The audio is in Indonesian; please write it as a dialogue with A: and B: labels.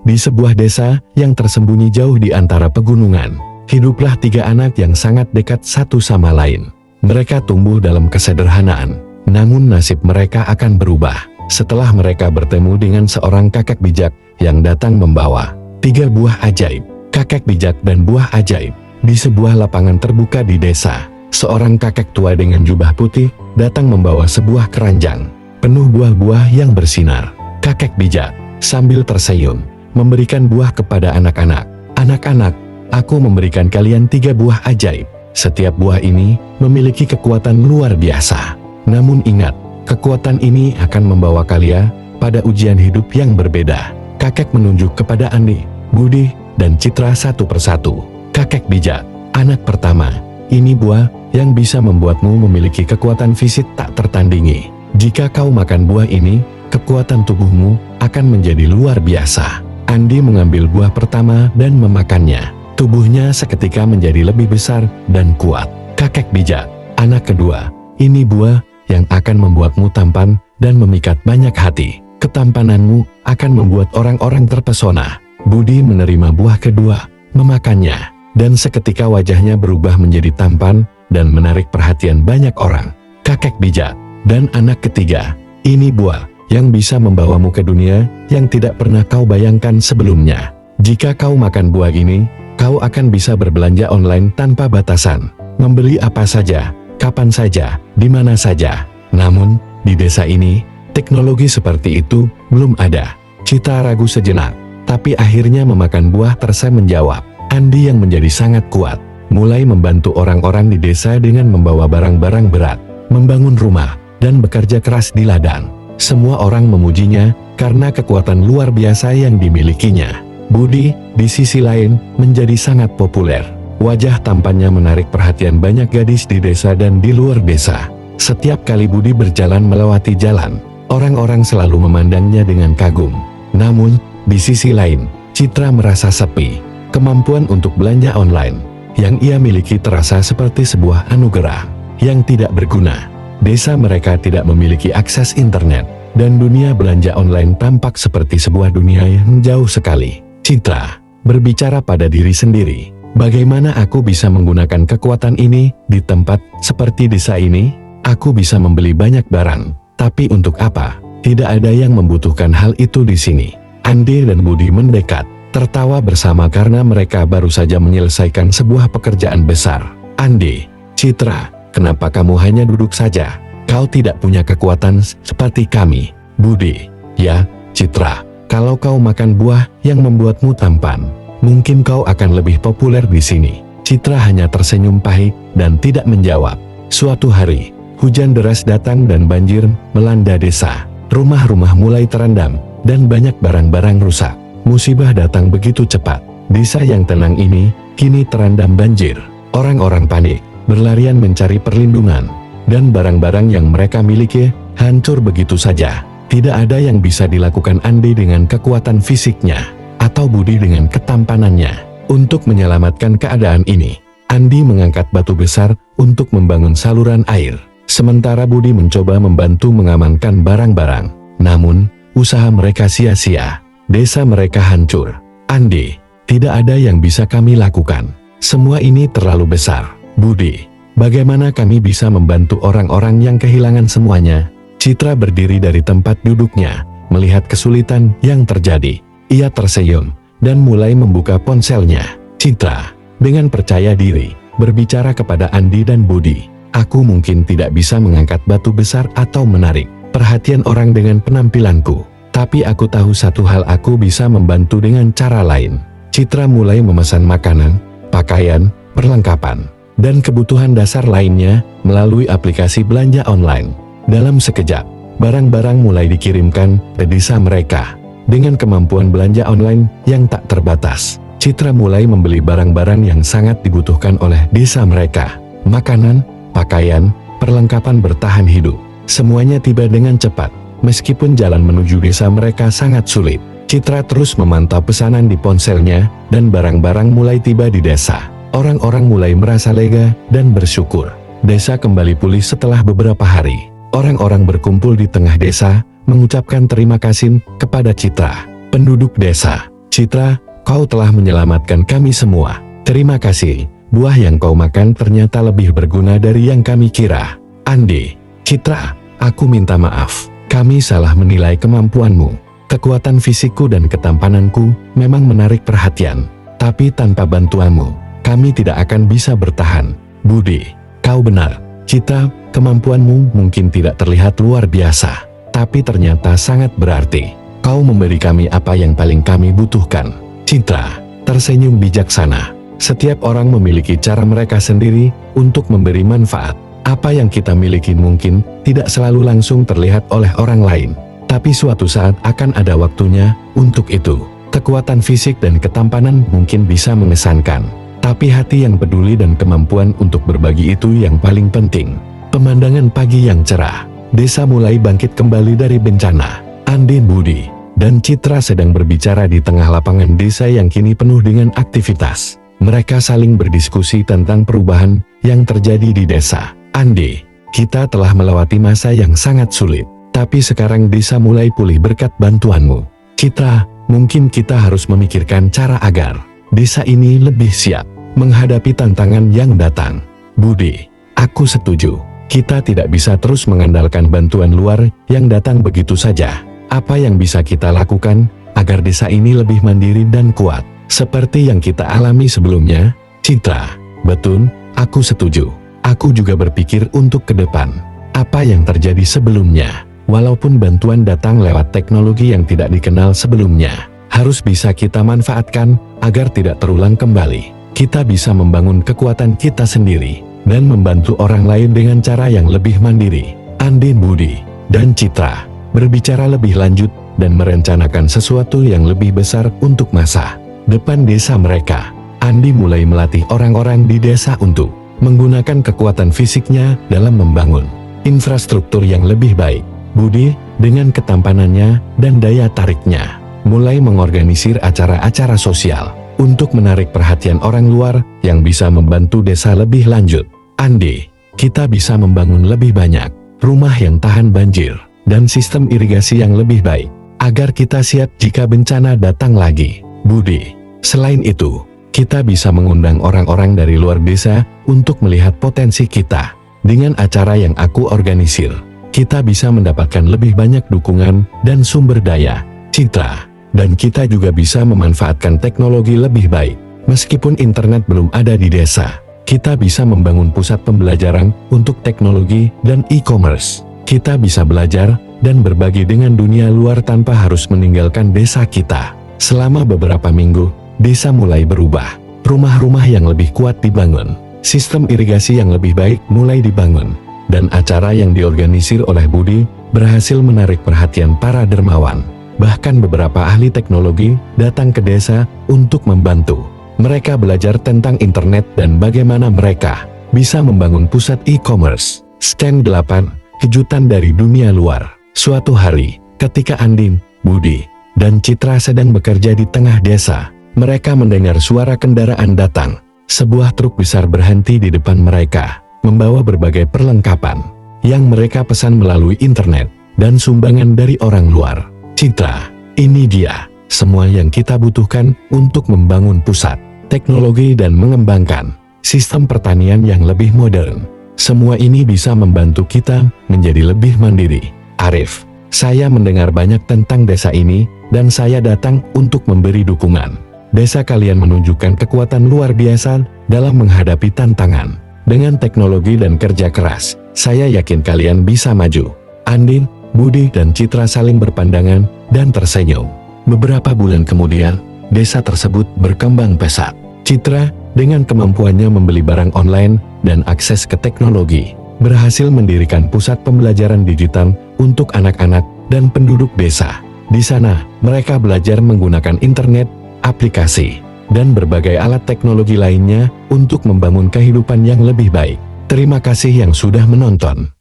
A: Di sebuah desa yang tersembunyi jauh di antara pegunungan, hiduplah 3 anak yang sangat dekat satu sama lain. Mereka tumbuh dalam kesederhanaan, namun nasib mereka akan berubah setelah mereka bertemu dengan seorang kakek bijak yang datang membawa 3 buah ajaib. Kakek bijak dan buah ajaib. Di sebuah lapangan terbuka di desa, seorang kakek tua dengan jubah putih datang membawa sebuah keranjang penuh buah-buah yang bersinar. Kakek bijak sambil tersenyum memberikan buah kepada anak-anak. Anak-anak, aku memberikan kalian 3 buah ajaib. Setiap buah ini memiliki kekuatan luar biasa. Namun ingat, kekuatan ini akan membawa kalian pada ujian hidup yang berbeda. Kakek menunjuk kepada Andi, Budi, dan Citra satu persatu. Kakek bijak, anak pertama, ini buah yang bisa membuatmu memiliki kekuatan fisik tak tertandingi. Jika kau makan buah ini, kekuatan tubuhmu akan menjadi luar biasa. Andi mengambil buah pertama dan memakannya. Tubuhnya seketika menjadi lebih besar dan kuat. Kakek bijak, anak kedua, ini buah yang akan membuatmu tampan dan memikat banyak hati. Ketampananmu akan membuat orang-orang terpesona. Budi menerima buah kedua, memakannya, dan seketika wajahnya berubah menjadi tampan dan menarik perhatian banyak orang. Kakek bijak, dan anak ketiga, ini buah yang bisa membawamu ke dunia yang tidak pernah kau bayangkan sebelumnya. Jika kau makan buah ini, kau akan bisa berbelanja online tanpa batasan, membeli apa saja, kapan saja, di mana saja. Namun, di desa ini, teknologi seperti itu belum ada. Citra ragu sejenak, tapi akhirnya memakan buah tersebut menjawab. Andi yang menjadi sangat kuat, mulai membantu orang-orang di desa dengan membawa barang-barang berat, membangun rumah, dan bekerja keras di ladang. Semua orang memujinya karena kekuatan luar biasa yang dimilikinya. Budi, di sisi lain, menjadi sangat populer. Wajah tampannya menarik perhatian banyak gadis di desa dan di luar desa. Setiap kali Budi berjalan melewati jalan, orang-orang selalu memandangnya dengan kagum. Namun, di sisi lain, Citra merasa sepi. Kemampuan untuk belanja online yang ia miliki terasa seperti sebuah anugerah yang tidak berguna. Desa mereka tidak memiliki akses internet, dan dunia belanja online tampak seperti sebuah dunia yang jauh sekali. Citra berbicara pada diri sendiri, bagaimana aku bisa menggunakan kekuatan ini di tempat seperti desa ini? Aku bisa membeli banyak barang, tapi untuk apa? Tidak ada yang membutuhkan hal itu di sini. Andi dan Budi mendekat, tertawa bersama karena mereka baru saja menyelesaikan sebuah pekerjaan besar. Andi, Citra, kenapa kamu hanya duduk saja? Kau tidak punya kekuatan seperti kami. Budi, ya, Citra, kalau kau makan buah yang membuatmu tampan, mungkin kau akan lebih populer di sini. Citra hanya tersenyum pahit dan tidak menjawab. Suatu hari, hujan deras datang dan banjir melanda desa. Rumah-rumah mulai terendam dan banyak barang-barang rusak. Musibah datang begitu cepat. Desa yang tenang ini kini terendam banjir. Orang-orang panik, berlarian mencari perlindungan, dan barang-barang yang mereka miliki hancur begitu saja. Tidak ada yang bisa dilakukan Andi dengan kekuatan fisiknya, atau Budi dengan ketampanannya. Untuk menyelamatkan keadaan ini, Andi mengangkat batu besar untuk membangun saluran air. Sementara Budi mencoba membantu mengamankan barang-barang. Namun, usaha mereka sia-sia. Desa mereka hancur. Andi, tidak ada yang bisa kami lakukan. Semua ini terlalu besar. Budi, bagaimana kami bisa membantu orang-orang yang kehilangan semuanya? Citra berdiri dari tempat duduknya, melihat kesulitan yang terjadi. Ia tersenyum, dan mulai membuka ponselnya. Citra, dengan percaya diri, berbicara kepada Andi dan Budi. Aku mungkin tidak bisa mengangkat batu besar atau menarik perhatian orang dengan penampilanku. Tapi aku tahu satu hal, aku bisa membantu dengan cara lain. Citra mulai memesan makanan, pakaian, perlengkapan, dan kebutuhan dasar lainnya melalui aplikasi belanja online. Dalam sekejap, barang-barang mulai dikirimkan ke desa mereka. Dengan kemampuan belanja online yang tak terbatas, Citra mulai membeli barang-barang yang sangat dibutuhkan oleh desa mereka. Makanan, pakaian, perlengkapan bertahan hidup. Semuanya tiba dengan cepat. Meskipun jalan menuju desa mereka sangat sulit, Citra terus memantau pesanan di ponselnya, dan barang-barang mulai tiba di desa. Orang-orang mulai merasa lega dan bersyukur. Desa kembali pulih setelah beberapa hari. Orang-orang berkumpul di tengah desa, mengucapkan terima kasih kepada Citra. Penduduk desa Citra, kau telah menyelamatkan kami semua. Terima kasih. Buah yang kau makan ternyata lebih berguna dari yang kami kira. Andi, Citra, aku minta maaf. Kami salah menilai kemampuanmu. Kekuatan fisikku dan ketampananku memang menarik perhatian. Tapi tanpa bantuanmu, kami tidak akan bisa bertahan. Budi, kau benar. Citra, kemampuanmu mungkin tidak terlihat luar biasa, tapi ternyata sangat berarti. Kau memberi kami apa yang paling kami butuhkan. Citra tersenyum bijaksana. Setiap orang memiliki cara mereka sendiri untuk memberi manfaat. Apa yang kita miliki mungkin tidak selalu langsung terlihat oleh orang lain, tapi suatu saat akan ada waktunya untuk itu. Kekuatan fisik dan ketampanan mungkin bisa mengesankan, tapi hati yang peduli dan kemampuan untuk berbagi itu yang paling penting. Pemandangan pagi yang cerah. Desa mulai bangkit kembali dari bencana. Andin, Budi, dan Citra sedang berbicara di tengah lapangan desa yang kini penuh dengan aktivitas. Mereka saling berdiskusi tentang perubahan yang terjadi di desa. Andi, kita telah melewati masa yang sangat sulit, tapi sekarang desa mulai pulih berkat bantuanmu. Citra, mungkin kita harus memikirkan cara agar desa ini lebih siap menghadapi tantangan yang datang. Budi, aku setuju. Kita tidak bisa terus mengandalkan bantuan luar yang datang begitu saja. Apa yang bisa kita lakukan agar desa ini lebih mandiri dan kuat, seperti yang kita alami sebelumnya? Citra, betul, aku setuju. Aku juga berpikir untuk ke depan. Apa yang terjadi sebelumnya, walaupun bantuan datang lewat teknologi yang tidak dikenal sebelumnya, harus bisa kita manfaatkan agar tidak terulang kembali. Kita bisa membangun kekuatan kita sendiri dan membantu orang lain dengan cara yang lebih mandiri. Andin, Budi, dan Citra berbicara lebih lanjut dan merencanakan sesuatu yang lebih besar untuk masa depan desa mereka. Andi mulai melatih orang-orang di desa untuk menggunakan kekuatan fisiknya dalam membangun infrastruktur yang lebih baik. Budi, dengan ketampanannya dan daya tariknya, mulai mengorganisir acara-acara sosial untuk menarik perhatian orang luar yang bisa membantu desa lebih lanjut. Andi, kita bisa membangun lebih banyak rumah yang tahan banjir dan sistem irigasi yang lebih baik agar kita siap jika bencana datang lagi. Budi, selain itu, kita bisa mengundang orang-orang dari luar desa untuk melihat potensi kita. Dengan acara yang aku organisir, kita bisa mendapatkan lebih banyak dukungan dan sumber daya. Citra, dan kita juga bisa memanfaatkan teknologi lebih baik. Meskipun internet belum ada di desa, kita bisa membangun pusat pembelajaran untuk teknologi dan e-commerce. Kita bisa belajar dan berbagi dengan dunia luar tanpa harus meninggalkan desa kita. Selama beberapa minggu, desa mulai berubah. Rumah-rumah yang lebih kuat dibangun, sistem irigasi yang lebih baik mulai dibangun, dan acara yang diorganisir oleh Budi berhasil menarik perhatian para dermawan. Bahkan beberapa ahli teknologi datang ke desa untuk membantu. Mereka belajar tentang internet dan bagaimana mereka bisa membangun pusat e-commerce. Stand 8, kejutan dari dunia luar. Suatu hari, ketika Andin, Budi, dan Citra sedang bekerja di tengah desa, mereka mendengar suara kendaraan datang. Sebuah truk besar berhenti di depan mereka, membawa berbagai perlengkapan yang mereka pesan melalui internet dan sumbangan dari orang luar. Citra, ini dia semua yang kita butuhkan untuk membangun pusat teknologi dan mengembangkan sistem pertanian yang lebih modern. Semua ini bisa membantu kita menjadi lebih mandiri. Arif, saya mendengar banyak tentang desa ini dan saya datang untuk memberi dukungan. Desa kalian menunjukkan kekuatan luar biasa dalam menghadapi tantangan. Dengan teknologi dan kerja keras, saya yakin kalian bisa maju. Andin, Budi, dan Citra saling berpandangan dan tersenyum. Beberapa bulan kemudian, desa tersebut berkembang pesat. Citra, dengan kemampuannya membeli barang online dan akses ke teknologi, berhasil mendirikan pusat pembelajaran digital untuk anak-anak dan penduduk desa. Di sana, mereka belajar menggunakan internet, aplikasi, dan berbagai alat teknologi lainnya untuk membangun kehidupan yang lebih baik. Terima kasih yang sudah menonton.